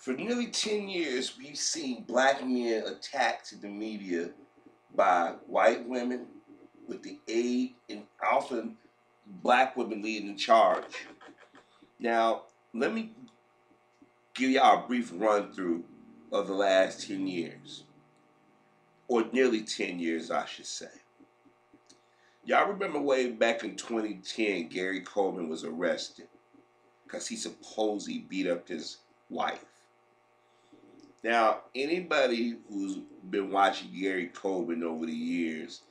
For nearly 10 years, we've seen black men attacked in the media by white women with the aid and often black women leading the charge. Now, let me give y'all a brief run through of the last 10 years, or nearly 10 years, I should say. Y'all remember way back in 2010, Gary Coleman was arrested because he supposedly beat up his wife. Now, anybody who's been watching Gary Coleman over the years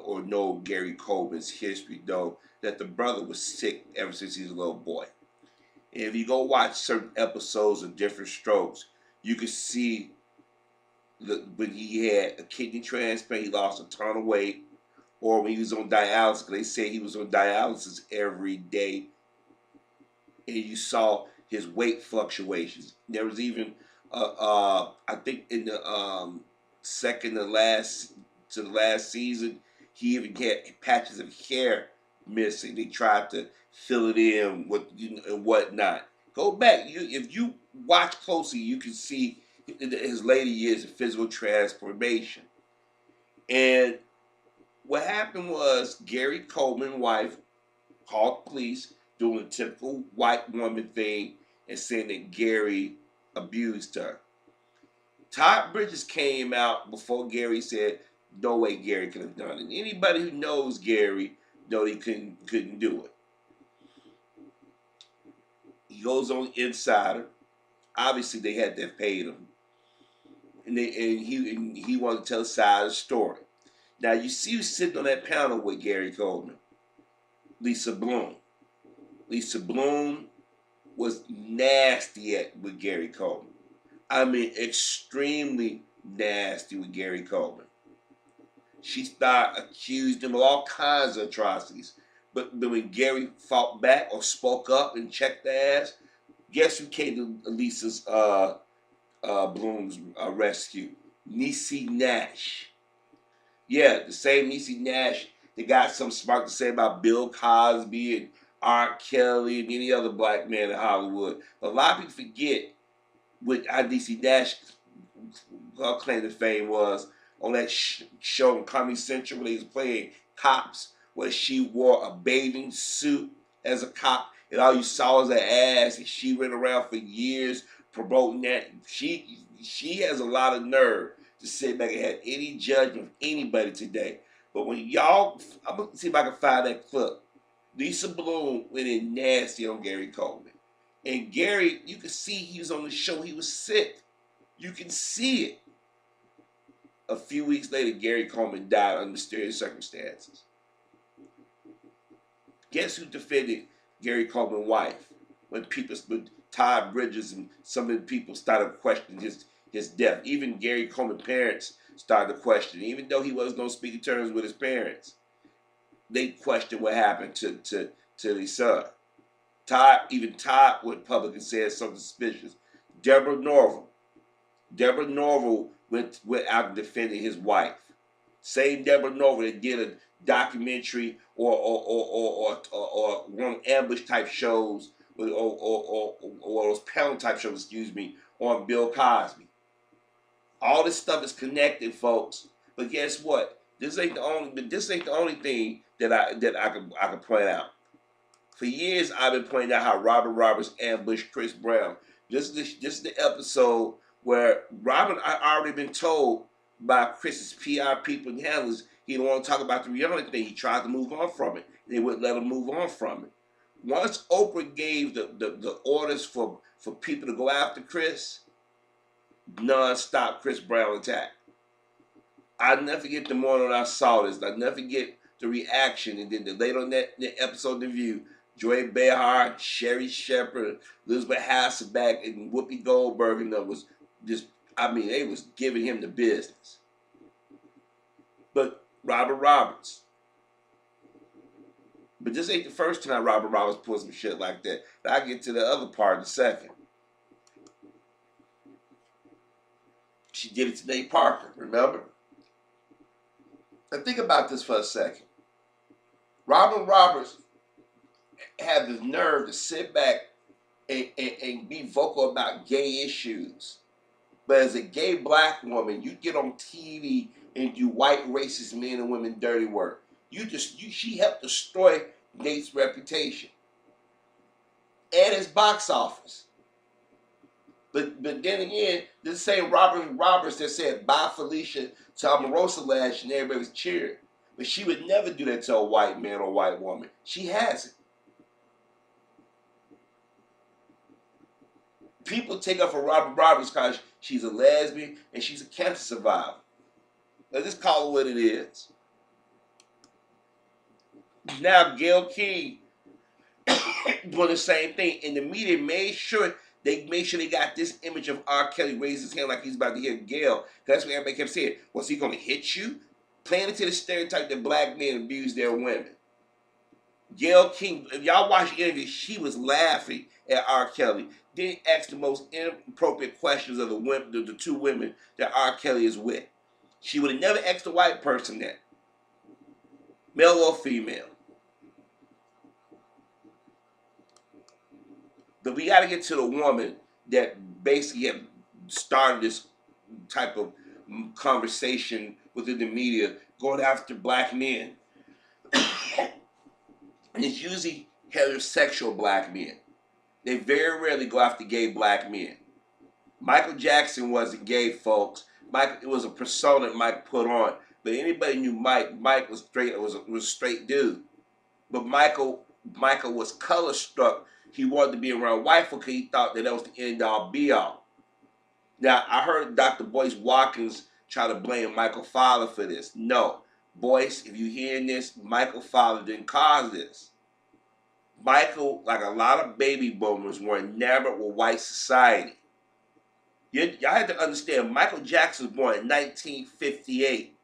or know Gary Coleman's history know that the brother was sick ever since he was a little boy. And if you go watch certain episodes of Different Strokes, you can see when he had a kidney transplant, he lost a ton of weight, or when he was on dialysis, they say he was on dialysis every day, and you saw his weight fluctuations. There was even, I think in the second to the last season, he even had patches of hair missing. They tried to fill it in with and whatnot. Go back, if you watch closely, you can see his later years of physical transformation. And what happened was Gary Coleman's wife called police doing the typical white woman thing and saying that Gary abused her. Todd Bridges came out before Gary said, no way Gary could have done it. Anybody who knows Gary know he couldn't do it. He goes on Insider. Obviously, they had to have paid him, and he wanted to tell a side of the story. Now you see who's sitting on that panel with Gary Coleman, Lisa Bloom. Lisa Bloom was nasty with Gary Coleman. I mean, extremely nasty with Gary Coleman. She started accusing him of all kinds of atrocities. But when Gary fought back or spoke up and checked the ass, guess who came to Lisa's Bloom's rescue? Niecy Nash. Yeah, the same Niecy Nash that got some smart to say about Bill Cosby and R. Kelly and any other black man in Hollywood. But a lot of people forget what Niecy Nash claim to fame was on that show on Comedy Central where they was playing cops, where she wore a bathing suit as a cop, and all you saw was her ass, and she went around for years promoting that. She has a lot of nerve to sit back and have any judgment of anybody today. But when y'all, I'm gonna see if I can find that clip. Lisa Bloom went in nasty on Gary Coleman. And Gary, you can see he was on the show, he was sick. You can see it. A few weeks later, Gary Coleman died under mysterious circumstances. Guess who defended Gary Coleman's wife when Todd Bridges and some of the people started questioning his death? Even Gary Coleman's parents started to question, even though he wasn't on speaking terms with his parents. They questioned what happened to his son. Todd went public and said something suspicious. Deborah Norville went out defending his wife. Same Deborah Norville that did a documentary or one ambush type shows or those panel type shows, on Bill Cosby. All this stuff is connected, folks. But guess what? This ain't the only thing that I can point out. For years, I've been pointing out how Robert Roberts ambushed Chris Brown. This is the episode where Robert, I already been told by Chris's PR people and handlers, he didn't want to talk about the Rihanna thing. He tried to move on from it. They wouldn't let him move on from it. Once Oprah gave the orders for people to go after Chris, non-stop Chris Brown attack. I'll never forget the morning I saw this. I'll never forget the reaction. And then later on that episode of The View, Joy Behar, Sherry Shepherd, Elizabeth Hasselbeck, and Whoopi Goldberg, and that was just, they was giving him the business. But Robert Roberts. But this ain't the first time Robert Roberts pulled some shit like that. But I'll get to the other part in a second. She did it to Nate Parker, remember? Now think about this for a second. Robert Roberts had the nerve to sit back and be vocal about gay issues. But as a gay black woman, you get on TV and do white racist men and women dirty work. She helped destroy Nate's reputation and his box office. But then again, this same Robert Roberts that said bye Felicia to Omarosa last year, and everybody was cheering. But she would never do that to a white man or white woman. She hasn't. People take up for Robert Roberts because she's a lesbian and she's a cancer survivor. Let's just call it what it is. Now Gayle King doing the same thing, and the media made sure they got this image of R. Kelly raise his hand like he's about to hit Gayle. That's what everybody kept saying. Was he going to hit you? Playing into the stereotype that black men abuse their women. Gayle King, if y'all watch the interview, she was laughing at R. Kelly. Then asked the most inappropriate questions of the two women that R. Kelly is with. She would have never asked a white person that. Male or female. But we got to get to the woman that basically have started this type of conversation within the media, going after black men. And it's usually heterosexual black men. They very rarely go after gay black men. Michael Jackson wasn't gay, folks. It was a persona that Mike put on. But anybody knew Mike was straight. Was a straight dude. But Michael was color struck. He wanted to be around white folk because he thought that was the end all be all. Now I heard Dr. Boyce Watkins try to blame Michael Fowler for this. No, Boyce, if you're hearing this, Michael Fowler didn't cause this. Michael, like a lot of baby boomers, were enamored with white society. Y'all have to understand, Michael Jackson was born in 1958.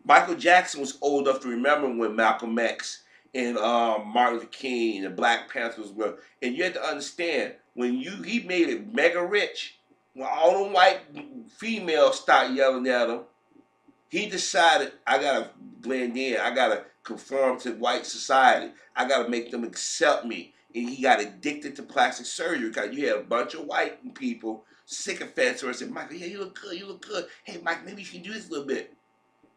Michael Jackson was old enough to remember when Malcolm X and Martin Luther King and the Black Panthers were. And you have to understand, when he made it mega rich, when all the white females started yelling at him, he decided, I gotta blend in, I gotta conform to white society, I gotta make them accept me. And he got addicted to plastic surgery because you had a bunch of white people, sycophants, who said, Michael, yeah, you look good. Hey, Mike, maybe you can do this a little bit.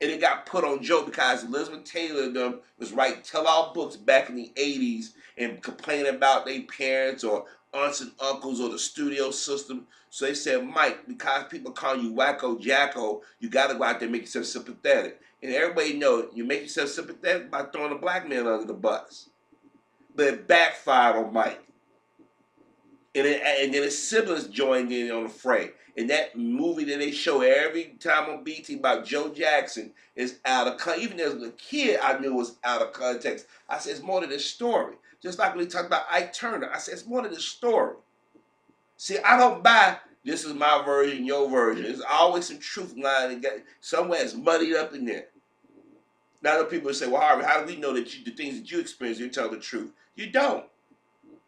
And it got put on Joe because Elizabeth Taylor and them was writing tell-all books back in the 80s and complaining about their parents or aunts and uncles or the studio system. So they said, Mike, because people call you Wacko Jacko, you got to go out there and make yourself sympathetic. And everybody knows you make yourself sympathetic by throwing a black man under the bus. But it backfired on Mike. And then his siblings joined in on the fray. And that movie that they show every time on BT about Joe Jackson is out of context. Even as a kid, I knew it was out of context. I said, it's more to this story. Just like when they talked about Ike Turner, I said, it's more to this story. See, I don't buy, this is my version, your version. There's always some truth lying somewhere it's muddied up in there. Now, the people say, well, Harvey, how do we know that the things that you experience, you tell the truth? You don't.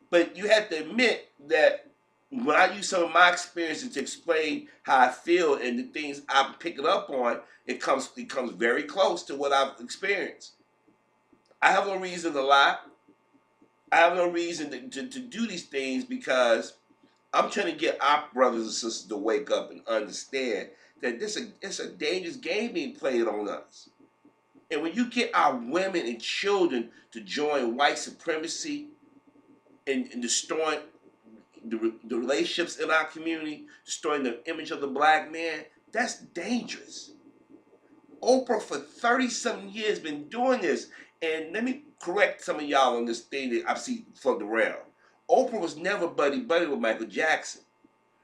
But you have to admit that when I use some of my experiences to explain how I feel and the things I'm picking up on, it comes very close to what I've experienced. I have no reason to lie. I have no reason to do these things because I'm trying to get our brothers and sisters to wake up and understand that it's a dangerous game being played on us. And when you get our women and children to join white supremacy and destroying the relationships in our community, destroying the image of the black man, that's dangerous. Oprah for 30-something years been doing this. And let me correct some of y'all on this thing that I've seen floating around. Oprah was never buddy-buddy with Michael Jackson.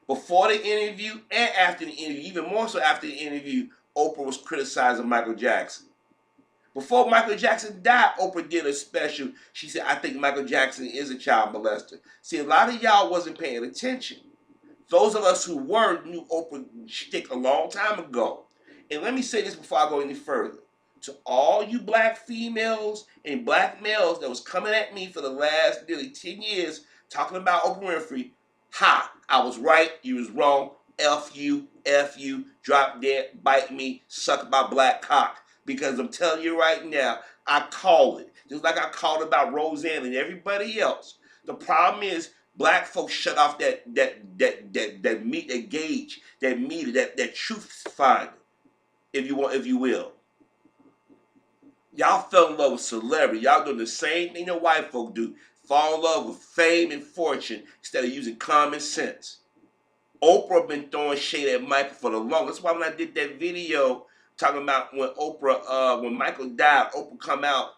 Before the interview and after the interview, even more so after the interview, Oprah was criticizing Michael Jackson. Before Michael Jackson died, Oprah did a special. She said, I think Michael Jackson is a child molester. See, a lot of y'all wasn't paying attention. Those of us who were knew Oprah shtick a long time ago. And let me say this before I go any further. To all you black females and black males that was coming at me for the last nearly 10 years talking about Oprah Winfrey, ha, I was right, you was wrong, F you, drop dead, bite me, suck my black cock. Because I'm telling you right now, I call it. Just like I called about Roseanne and everybody else. The problem is black folks shut off that meat, that gauge, that meter, that truth finder, if you will. Y'all fell in love with celebrity. Y'all doing the same thing that white folk do. Fall in love with fame and fortune instead of using common sense. Oprah been throwing shade at Michael for the longest. That's why when I did that video talking about when Michael died, Oprah come out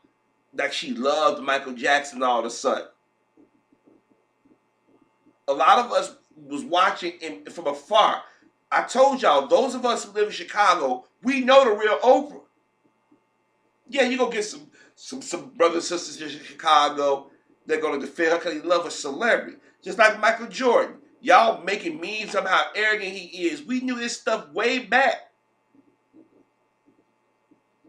like she loved Michael Jackson all of a sudden. A lot of us was watching from afar. I told y'all, those of us who live in Chicago, we know the real Oprah. Yeah, you gonna get some brothers and sisters in Chicago. They're gonna defend her because they love a celebrity, just like Michael Jordan. Y'all making memes of how arrogant he is. We knew this stuff way back.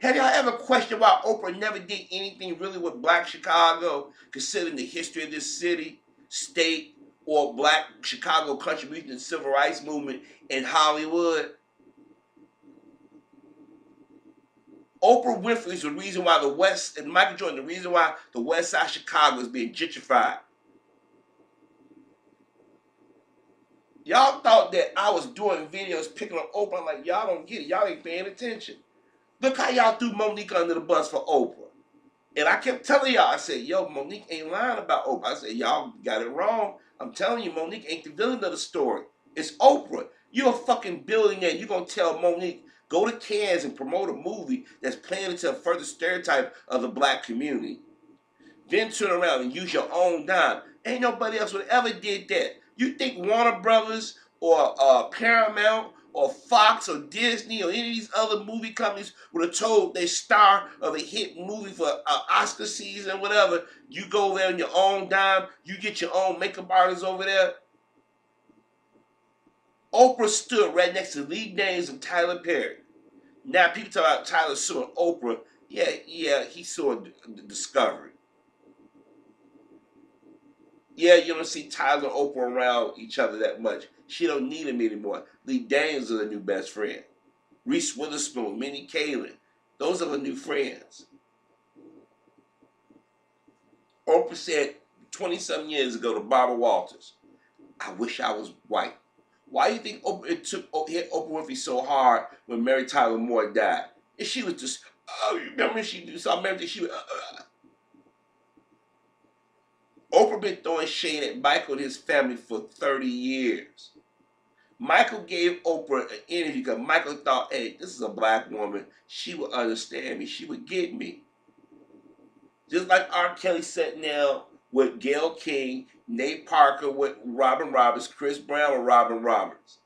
Have y'all ever questioned why Oprah never did anything really with black Chicago, considering the history of this city, state, or black Chicago contribution to the civil rights movement in Hollywood? Oprah Winfrey is the reason why the West, and Michael Jordan, the reason why the West Side of Chicago is being gentrified. Y'all thought that I was doing videos picking on Oprah. I'm like, y'all don't get it. Y'all ain't paying attention. Look how y'all threw Monique under the bus for Oprah. And I kept telling y'all, I said, yo, Monique ain't lying about Oprah. I said, y'all got it wrong. I'm telling you, Monique ain't the villain of the story. It's Oprah. You're a fucking billionaire. You're going to tell Monique, go to Cannes and promote a movie that's playing into a further stereotype of the black community. Then turn around and use your own dime. Ain't nobody else would ever did that. You think Warner Brothers or Paramount or Fox or Disney or any of these other movie companies would have told their star of a hit movie for Oscar season or whatever, you go there on your own dime, you get your own makeup artists over there? Oprah stood right next to Lee Daniels and Tyler Perry. Now people talk about Tyler suing Oprah. Yeah, he sued Discovery. Yeah, you don't see Tyler and Oprah around each other that much. She don't need him anymore. Lee Daniels is her new best friend. Reese Witherspoon, Minnie Kaling. Those are her new friends. Oprah said 20-some years ago to Barbara Walters, I wish I was white. Why do you think it hit Oprah Winfrey so hard when Mary Tyler Moore died? And she was just, you remember she saw Mary, she was, Oprah been throwing shade at Michael and his family for 30 years. Michael gave Oprah an interview because Michael thought, hey, this is a black woman. She would understand me. She would get me. Just like R. Kelly sat down with Gayle King, Nate Parker with Robin Roberts, Chris Brown with Robin Roberts.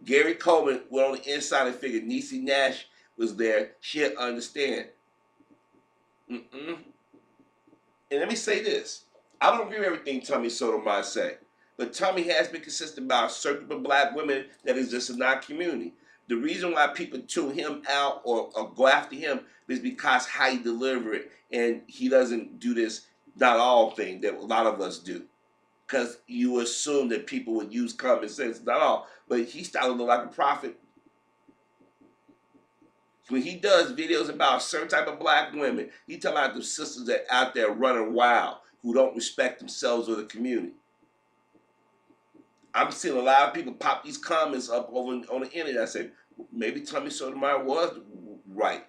Gary Coleman went on the inside and figured Niecy Nash was there. She'd understand. And let me say this. I don't agree with everything Tommy Sotomayor say. But Tommy has been consistent about a certain group of black women that exist in our community. The reason why people tune him out or go after him is because how he deliver it. And he doesn't do this not all thing that a lot of us do. Because you assume that people would use common sense, not all. But he started to look like a prophet. When he does videos about certain type of black women, he talking about the sisters that out there running wild, who don't respect themselves or the community. I'm seeing a lot of people pop these comments up over on the internet. I say, maybe Tommy Sotomayor was right,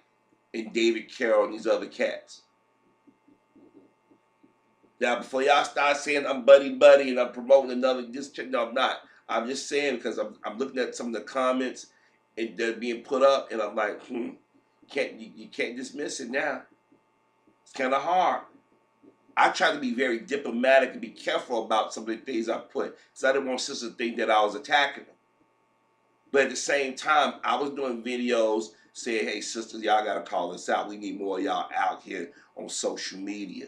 and David Carroll and these other cats. Now, before y'all start saying I'm buddy and I'm promoting another, no, I'm not. I'm just saying because I'm looking at some of the comments and they're being put up, and I'm like, you can't dismiss it now. It's kind of hard. I try to be very diplomatic and be careful about some of the things I put, because I didn't want sisters to think that I was attacking them. But at the same time, I was doing videos saying, hey, sisters, y'all got to call this out. We need more of y'all out here on social media.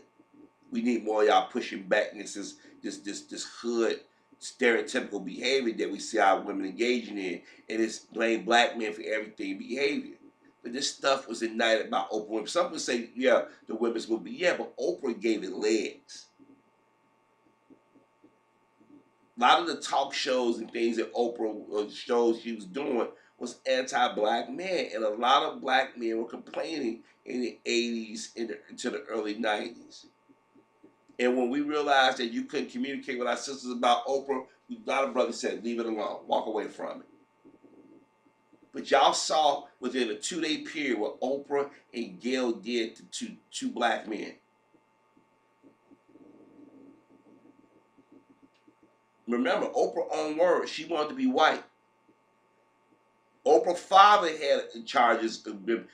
We need more of y'all pushing back against this hood stereotypical behavior that we see our women engaging in, and it's blame black men for everything behavior. But this stuff was ignited by Oprah Winfrey. Some would say, yeah, the women's movement. Yeah, but Oprah gave it legs. A lot of the talk shows and things that Oprah shows she was doing was anti-black men. And a lot of black men were complaining in the 80s into the early 90s. And when we realized that you couldn't communicate with our sisters about Oprah, a lot of brothers said, leave it alone, walk away from it. But y'all saw within a 2-day period what Oprah and Gail did to two black men. Remember, Oprah own words, she wanted to be white. Oprah's father had charges.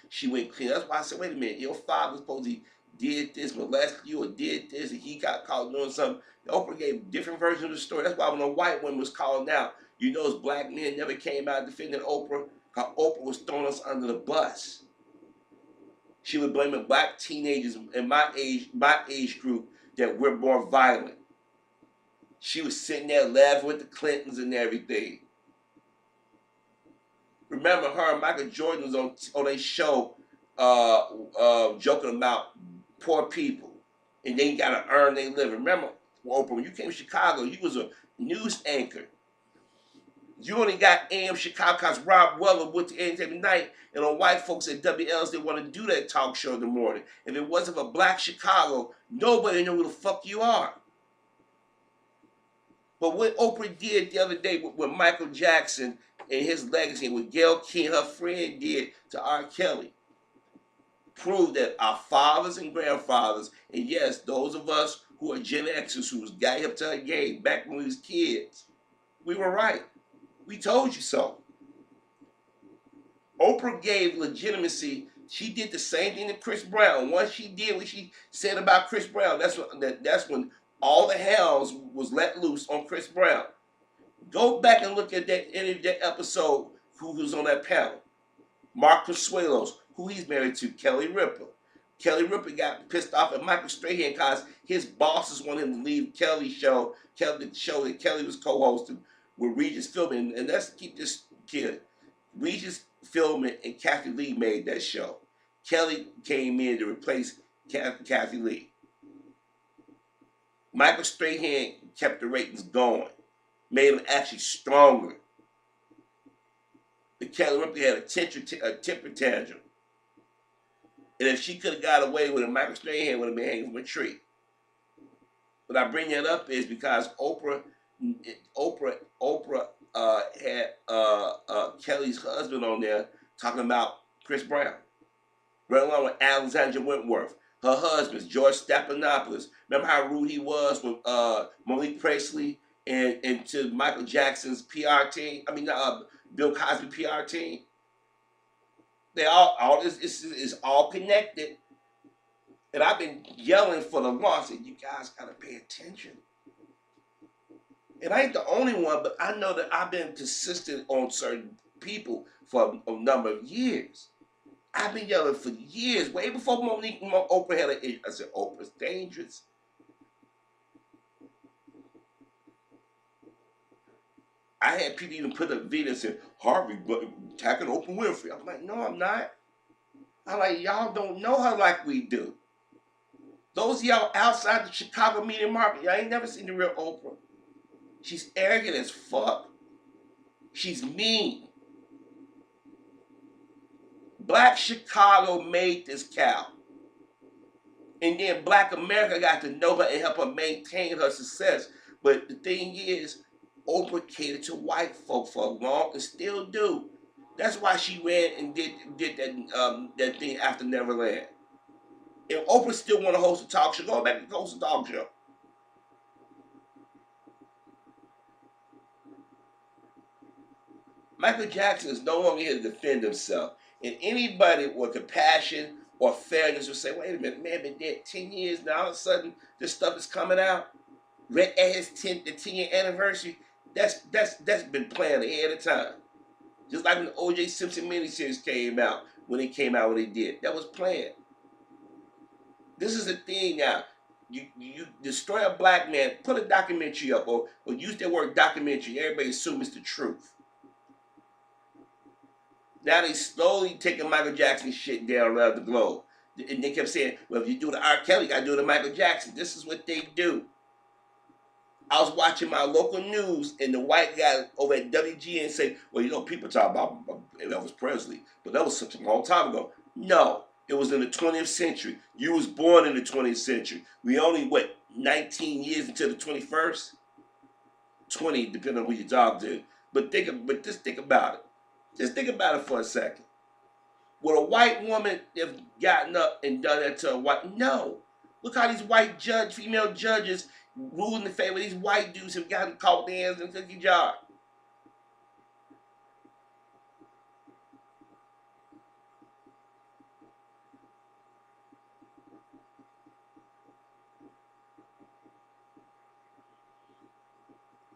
She went clean. That's why I said, wait a minute, your father supposedly did this, molested you, or did this, and he got caught doing something. Oprah gave different versions of the story. That's why when a white woman was called out, you know, those black men never came out defending Oprah, because Oprah was throwing us under the bus. She was blaming black teenagers in my age group that we're more violent. She was sitting there laughing with the Clintons and everything. Remember, her and Michael Jordan was on a show joking about poor people and they got to earn their living. Remember, Oprah, when you came to Chicago, you was a news anchor. You only got AM Chicago because Rob Weller went to Entertainment Night, and on white folks at WLs, they want to do that talk show in the morning. If it wasn't for black Chicago, nobody knew who the fuck you are. But what Oprah did the other day with Michael Jackson and his legacy, and what Gayle King, her friend, did to R. Kelly, proved that our fathers and grandfathers, and yes, those of us who are Gen Xers who got up to our game back when we was kids, we were right. We told you so. Oprah gave legitimacy. She did the same thing to Chris Brown. Once she did what she said about Chris Brown, that's when all the hounds was let loose on Chris Brown. Go back and look at that episode who was on that panel. Mark Consuelos, who he's married to, Kelly Ripa. Kelly Ripa got pissed off at Michael Strahan because his bosses wanted him to leave Kelly's show, the show that Kelly was co-hosting with Regis Philbin. And let's keep this kid. Regis Philbin and Kathy Lee made that show. Kelly came in to replace Kathy Lee. Michael Strahan kept the ratings going, made them actually stronger. But Kelly Ripley had a temper tantrum. And if she could have got away with it, Michael Strahan would have been hanging from a tree. But I bring that up is because Oprah had Kelly's husband on there talking about Chris Brown, right along with Alexandra Wentworth. Her husband, George Stephanopoulos. Remember how rude he was with Monique Presley and to Michael Jackson's PR team? I mean, Bill Cosby PR team. They all this is all connected. And I've been yelling for the loss that you guys gotta pay attention. And I ain't the only one, but I know that I've been consistent on certain people for a number of years. I've been yelling for years, way before Oprah had an issue. I said, Oprah's dangerous. I had people even put a video and said, Harvey attacking Oprah Winfrey. I'm like, no, I'm not. I'm like, y'all don't know her like we do. Those of y'all outside the Chicago media market, y'all ain't never seen the real Oprah. She's arrogant as fuck. She's mean. Black Chicago made this cow. And then Black America got to know her and help her maintain her success. But the thing is, Oprah catered to white folk for a long and still do. That's why she ran and did that thing after Neverland. If Oprah still want to host a talk show, go back and host a talk show. Michael Jackson is no longer here to defend himself. And anybody with compassion or fairness would say, wait a minute, man, been dead 10 years now, all of a sudden this stuff is coming out. Right at his 10-year anniversary, that's been planned ahead of time. Just like when the O.J. Simpson miniseries came out, when it came out when they did. That was planned. This is the thing now. You destroy a black man, put a documentary up, or use that word documentary, everybody assumes it's the truth. Now they slowly taking Michael Jackson shit down around the globe. And they kept saying, well, if you do the R. Kelly, you got to do the Michael Jackson. This is what they do. I was watching my local news, and the white guy over at WGN said, well, you know, people talk about Elvis Presley, but that was such a long time ago. No, it was in the 20th century. You was born in the 20th century. We only, 19 years into the 21st, 20, depending on who you talk to. But just think about it. Just think about it for a second. Would a white woman have gotten up and done that to a white? No. Look how these female judges ruling in favor of these white dudes have gotten caught their hands in the cookie jar.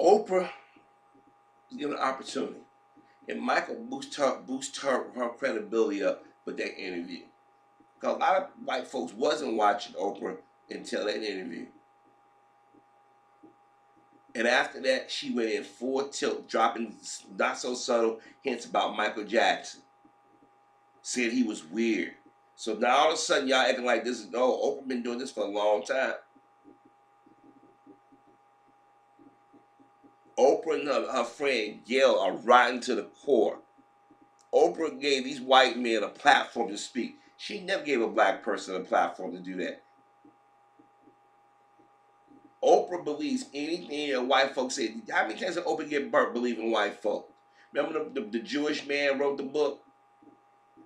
Oprah was given an opportunity, and Michael boosted her credibility up with that interview. Because a lot of white folks wasn't watching Oprah until that interview. And after that, she went in full tilt, dropping not so subtle hints about Michael Jackson. Said he was weird. So now all of a sudden, y'all acting like this is, no, Oprah been doing this for a long time. Oprah and her friend Gail are rotten to the core. Oprah gave these white men a platform to speak. She never gave a black person a platform to do that. Oprah believes anything that white folks say. How many times did Oprah get burnt believing white folk? Remember the Jewish man wrote the book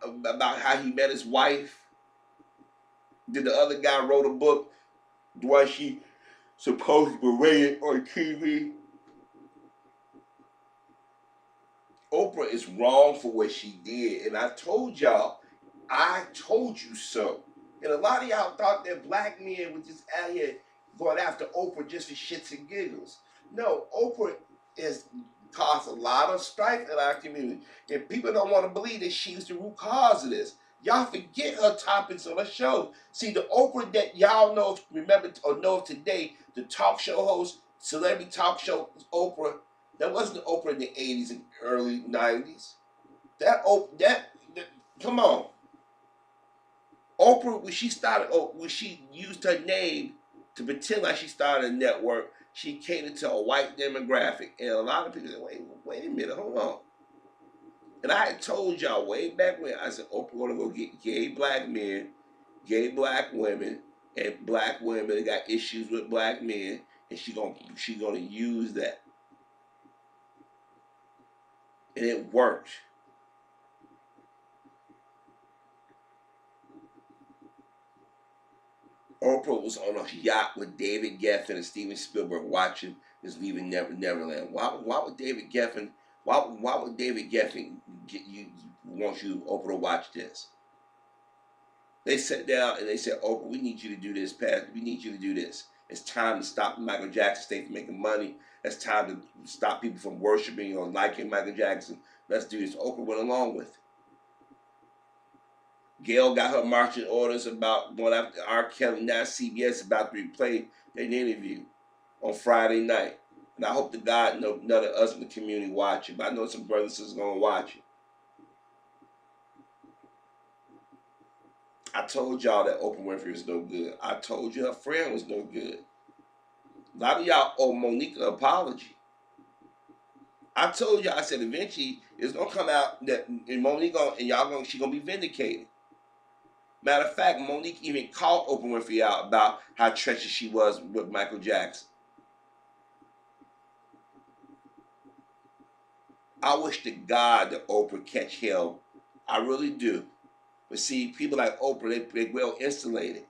about how he met his wife? Did the other guy wrote a book why she supposedly berated on TV? Oprah is wrong for what she did, and I told y'all, I told you so. And a lot of y'all thought that black men were just out here going after Oprah just for shits and giggles. No, Oprah has caused a lot of strife in our community, and people don't want to believe that she's the root cause of this. Y'all forget her topics on the show. See, the Oprah that y'all know, remember or know of today, the talk show host, celebrity talk show Oprah, that wasn't the Oprah in the 80s and early 90s. Come on. Oprah, when she used her name to pretend like she started a network, she catered to a white demographic. And a lot of people said, wait a minute, hold on. And I had told y'all way back when, I said, Oprah gonna go get gay black men, gay black women, and black women that got issues with black men, and she gonna use that. And it worked. Oprah was on a yacht with David Geffen and Steven Spielberg watching this Leaving Neverland. Why would David Geffen want you Oprah to watch this? They sat down and they said, Oprah, we need you to do this, we need you to do this. It's time to stop Michael Jackson State from making money. It's time to stop people from worshiping or liking Michael Jackson. Let's do this. Oprah went along with it. Gail got her marching orders about going after R. Kelly. Now CBS about to replay an interview on Friday night. And I hope to God none of us in the community watch it. But I know some brothers and sisters going to watch it. I told y'all that Oprah Winfrey was no good. I told you her friend was no good. A lot of y'all owe Monique an apology. I told y'all, I said eventually it's gonna come out that Monique she's gonna be vindicated. Matter of fact, Monique even called Oprah Winfrey out about how treacherous she was with Michael Jackson. I wish to God that Oprah catch hell. I really do. But see, people like Oprah, they're well insulated.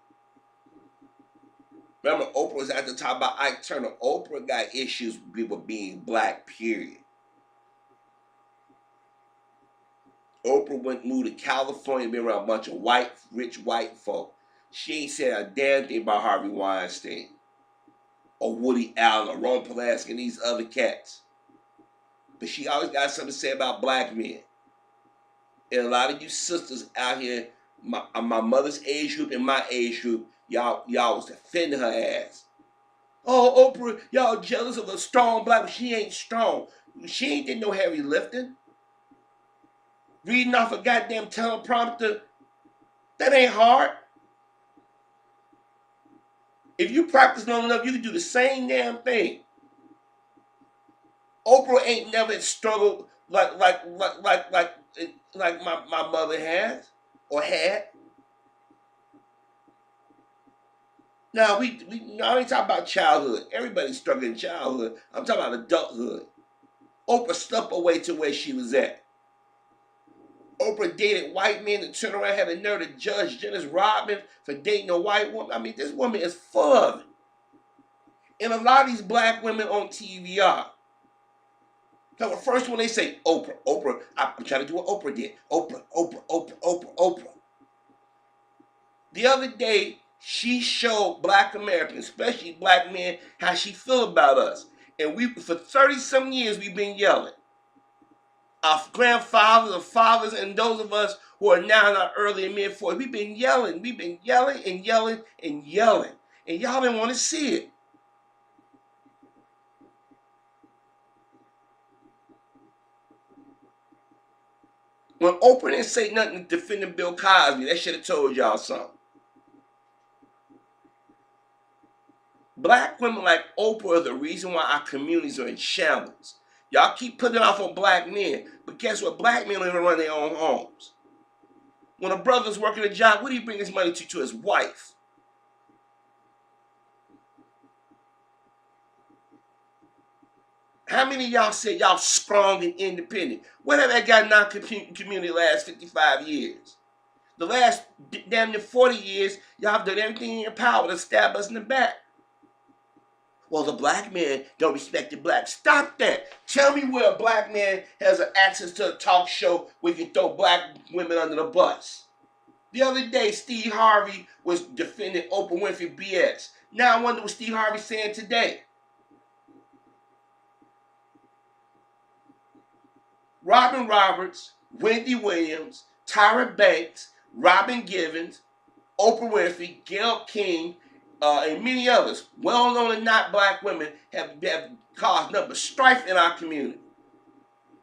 Remember, Oprah was at the top about Ike Turner. Oprah got issues with people being black, period. Oprah moved to California and been around a bunch of rich white folk. She ain't said a damn thing about Harvey Weinstein or Woody Allen or Roman Polanski and these other cats. But she always got something to say about black men. And a lot of you sisters out here, my mother's age group and my age group, y'all was defending her ass. Oh, Oprah, y'all jealous of a strong black woman. She ain't strong. She ain't did no heavy lifting. Reading off a goddamn teleprompter, that ain't hard. If you practice long enough, you can do the same damn thing. Oprah ain't never struggled like my mother has or had. Now I ain't talking about childhood. Everybody's struggling in childhood. I'm talking about adulthood. Oprah stepped away to where she was at. Oprah dated white men and turned around, had the nerve to judge Dennis Rodman for dating a white woman. I mean, this woman is full of it. And a lot of these black women on TV are. So the first one they say, Oprah, Oprah. I'm trying to do what Oprah did. Oprah, Oprah, Oprah, Oprah, Oprah. The other day, she showed black Americans, especially black men, how she feel about us. And we, for 30-some years, we've been yelling. Our grandfathers, our fathers, and those of us who are now in our early and mid-40s, we've been yelling. We've been yelling and yelling and yelling. And y'all didn't want to see it. When Oprah didn't say nothing defending Bill Cosby, that should have told y'all something. Black women like Oprah are the reason why our communities are in shambles. Y'all keep putting it off on black men, but guess what? Black men don't even run their own homes. When a brother's working a job, what do he bring his money to? To his wife. How many of y'all said y'all strong and independent? What have that got in our community the last 55 years? The last damn near 40 years, y'all have done everything in your power to stab us in the back. Well, the black man don't respect the black. Stop that. Tell me where a black man has access to a talk show where you can throw black women under the bus. The other day, Steve Harvey was defending Oprah Winfrey BS. Now I wonder what Steve Harvey's saying today. Robin Roberts, Wendy Williams, Tyra Banks, Robin Givens, Oprah Winfrey, Gayle King, and many others, well-known and not black women, have caused nothing but strife in our community.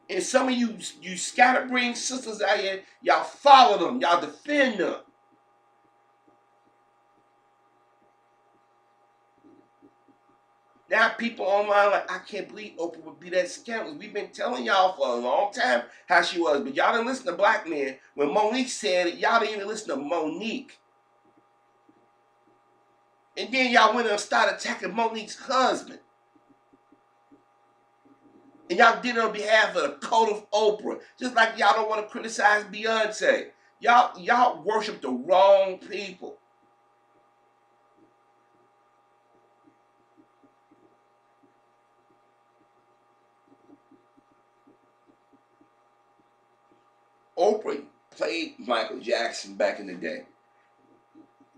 And some of you scatterbrained sisters out here, y'all follow them, y'all defend them. Now people online like, I can't believe Oprah would be that scandalous. We've been telling y'all for a long time how she was, but y'all didn't listen to black men. When Monique said it, y'all didn't even listen to Monique. And then y'all went and started attacking Monique's husband. And y'all did it on behalf of the cult of Oprah. Just like y'all don't want to criticize Beyonce. Y'all worship the wrong people. Oprah played Michael Jackson back in the day.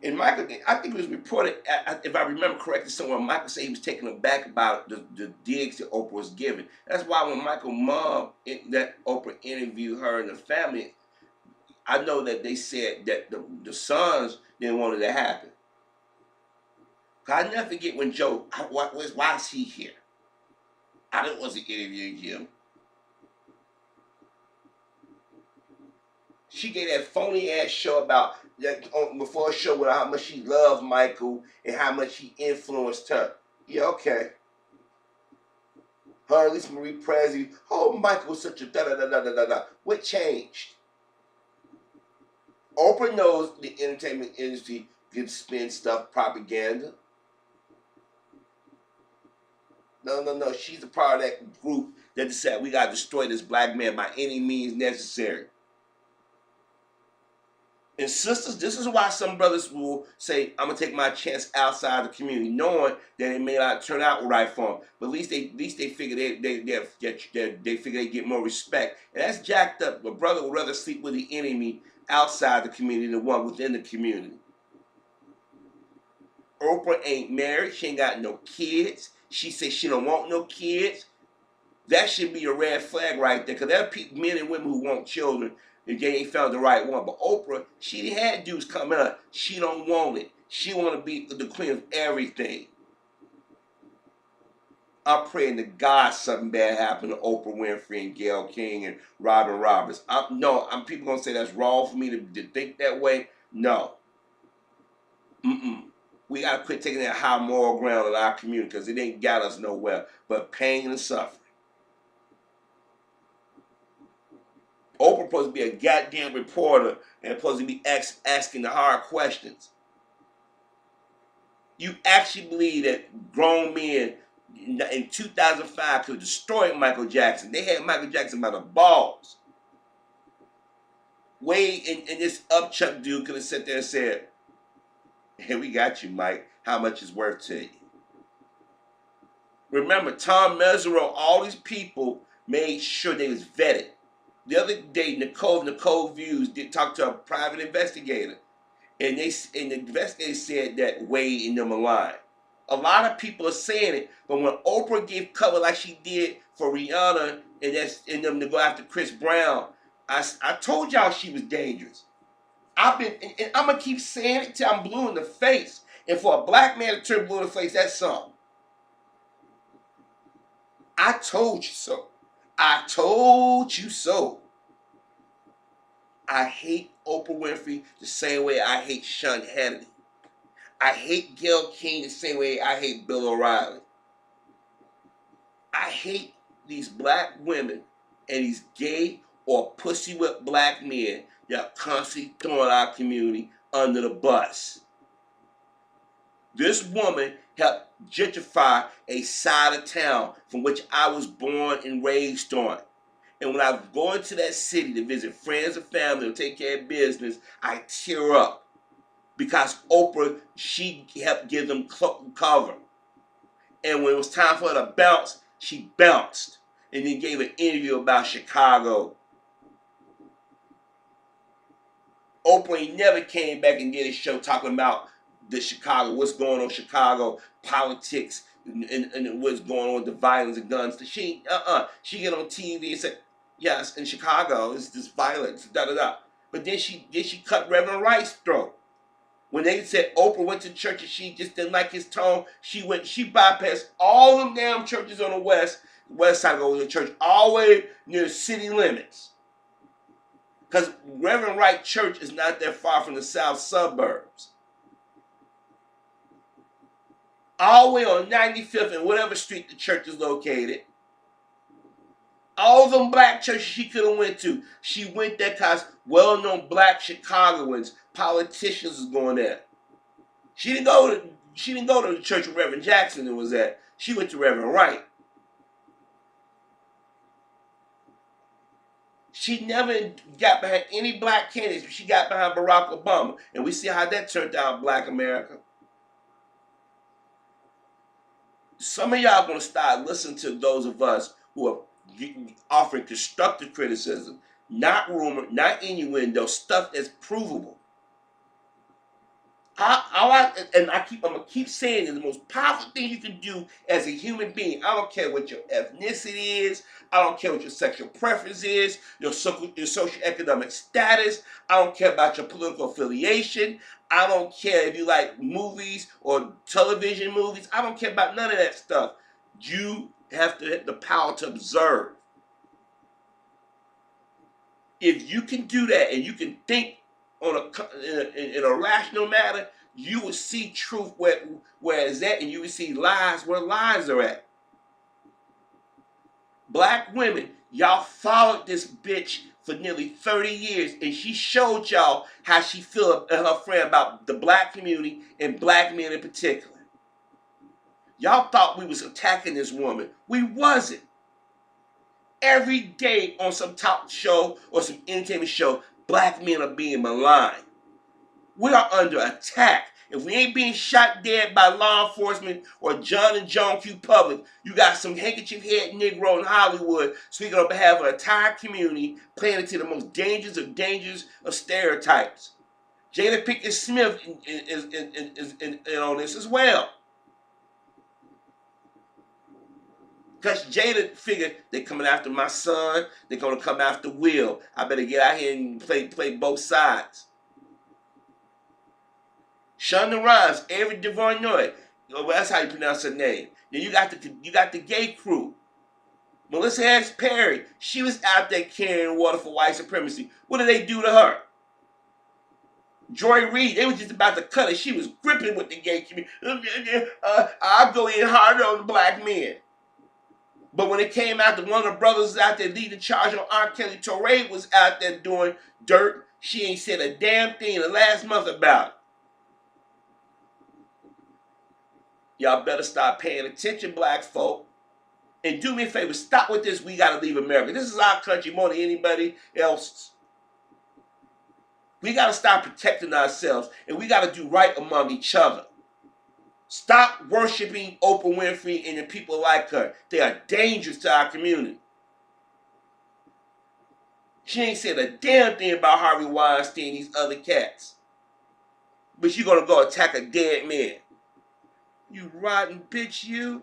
And Michael, I think it was reported, if I remember correctly, somewhere Michael said he was taken aback about the digs that Oprah was giving. That's why when Michael's mom, that Oprah interviewed her and the family, I know that they said that the sons didn't want it to happen. Cause I never forget when Joe, why is he here? I didn't want to interview him. She gave that phony ass show about that before a show with how much she loved Michael and how much he influenced her. Yeah, okay. Her, at least Marie Presley. Oh, Michael was such a da da da da da da. What changed? Oprah knows the entertainment industry can spin stuff propaganda. No. She's a part of that group that decided we gotta destroy this black man by any means necessary. And sisters, this is why some brothers will say, I'm gonna take my chance outside the community, knowing that it may not turn out right for them. But at least they figure they figure they get more respect. And that's jacked up. A brother would rather sleep with the enemy outside the community than one within the community. Oprah ain't married, she ain't got no kids. She says she don't want no kids. That should be a red flag right there, because there are men and women who want children if they ain't found the right one. But Oprah, she had dudes coming up. She don't want it. She want to be the queen of everything. I'm praying to God something bad happened to Oprah Winfrey and Gayle King and Robin Roberts. People gonna say that's wrong for me to think that way. No. We gotta quit taking that high moral ground in our community, because it ain't got us nowhere but pain and suffering. Oprah supposed to be a goddamn reporter and supposed to be asking the hard questions. You actually believe that grown men in 2005 could destroy Michael Jackson? They had Michael Jackson by the balls. Wade and this upchuck dude could have sat there and said, "Hey, we got you, Mike. How much is worth to you?" Remember, Tom Mesereau, all these people made sure they was vetted. The other day, Nicole Views did talk to a private investigator, and the investigator said that Wade and them are lying. A lot of people are saying it, but when Oprah gave cover like she did for Rihanna and them to go after Chris Brown, I told y'all she was dangerous. And I'm gonna keep saying it till I'm blue in the face. And for a black man to turn blue in the face, that's something. I told you so. I told you so. I hate Oprah Winfrey the same way I hate Sean Hannity. I hate Gayle King the same way I hate Bill O'Reilly. I hate these black women and these gay or pussy whipped black men that are constantly throwing our community under the bus. This woman helped gentrify a side of town from which I was born and raised on. And when I go into that city to visit friends and family or take care of business, I tear up. Because Oprah, she helped give them cover. And when it was time for her to bounce, she bounced. And then gave an interview about Chicago. Oprah never came back and did a show talking about the Chicago, what's going on in Chicago, politics, and what's going on with the violence and guns. She get on TV and said, yes, in Chicago, it's this violence, da-da-da. But then she cut Reverend Wright's throat. When they said Oprah went to church and she just didn't like his tone, she bypassed all them damn churches on the west side of the church, all the way near city limits. Because Reverend Wright Church is not that far from the south suburbs. All the way on 95th and whatever street the church is located. All them black churches she could have went to, she went there because well-known black Chicagoans, politicians was going there. She didn't go to the church where Reverend Jackson was at. She went to Reverend Wright. She never got behind any black candidates. She got behind Barack Obama. And we see how that turned out in black America. Some of y'all going to start listening to those of us who are offering constructive criticism, not rumor, not innuendo, stuff that's provable. I'm gonna keep saying it, the most powerful thing you can do as a human being. I don't care what your ethnicity is. I don't care what your sexual preference is, your socioeconomic status. I don't care about your political affiliation. I don't care if you like movies or television movies. I don't care about none of that stuff. You have to have the power to observe. If you can do that and you can think in a rational manner, you will see truth where it's at, and you will see lies where lies are at. Black women, y'all followed this bitch for nearly 30 years, and she showed y'all how she feel and her friend about the black community and black men in particular. Y'all thought we was attacking this woman. We wasn't. Every day on some talk show or some entertainment show, black men are being maligned. We are under attack. If we ain't being shot dead by law enforcement or John and John Q. Public, you got some handkerchief head Negro in Hollywood speaking on behalf of an entire community, playing into the most dangerous of stereotypes. Jada Pinkett Smith is on this as well. Because Jada figured they're coming after my son, they're going to come after Will. I better get out here and play both sides. Shonda Rhimes, Avery DeVarnoy, that's how you pronounce her name. Then you got the gay crew. Melissa Harris Perry, she was out there carrying water for white supremacy. What did they do to her? Joy Reid, they was just about to cut her. She was gripping with the gay community. I'll go in harder on the black men. But when it came out that one of the brothers out there leading charge on R. Kelly, Torre was out there doing dirt, she ain't said a damn thing in the last month about it. Y'all better start paying attention, black folk. And do me a favor, stop with this, we gotta leave America. This is our country more than anybody else's. We gotta start protecting ourselves, and we gotta do right among each other. Stop worshiping Oprah Winfrey and the people like her. They are dangerous to our community. She ain't said a damn thing about Harvey Weinstein and these other cats. But you gonna go attack a dead man. You rotten bitch, you.